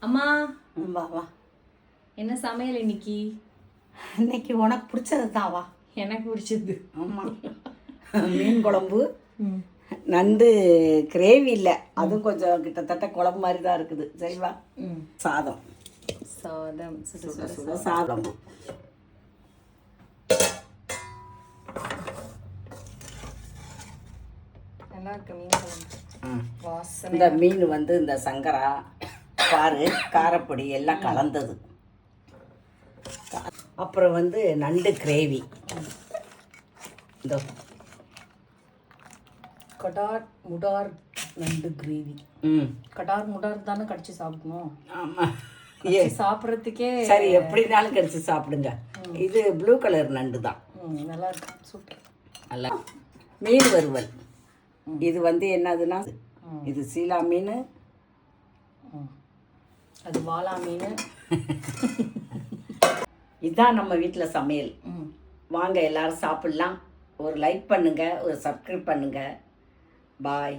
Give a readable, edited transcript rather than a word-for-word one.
அம்மா வா வா. என்ன சமையல் இன்னைக்கு? இன்னைக்கு உனக்கு பிடிச்சது தான் வா. எனக்கு பிடிச்சது. ஆமாம், மீன் குழம்பு, நண்டு கிரேவி இல்லை, அதுவும் கொஞ்சம் கிட்டத்தட்ட குழம்பு மாதிரி தான் இருக்குது. சரிவா. சாதம் சாதம் சுட சுட சுட சாதம். நல்லா இருக்கு மீன் குழம்பு. வாசனை. இந்த மீன் வந்து இந்த சங்கரா பாரு காரப்பொடி எல்லாம் கலந்தது. அப்புறம் வந்து நண்டு கிரேவி. இந்த கடார் முடார் நண்டு கிரேவி. கடார் முடார் தானே கடிச்சு சாப்பிடணும். ஆமாம், சாப்பிட்றதுக்கே சரி எப்படினாலும் கடிச்சு சாப்பிடுங்க. இது ப்ளூ கலர் நண்டு தான். நல்லா இருக்கு, சூப்பர். நல்லா மீன் வறுவல். இது வந்து என்னதுன்னா, இது சீலா மீன், அது வாளா மீன். இதுதான் நம்ம வீட்டில் சமையல். வாங்க எல்லாரும் சாப்பிட்லாம். ஒரு லைக் பண்ணுங்க, ஒரு சப்ஸ்கிரைப் பண்ணுங்க. பாய்.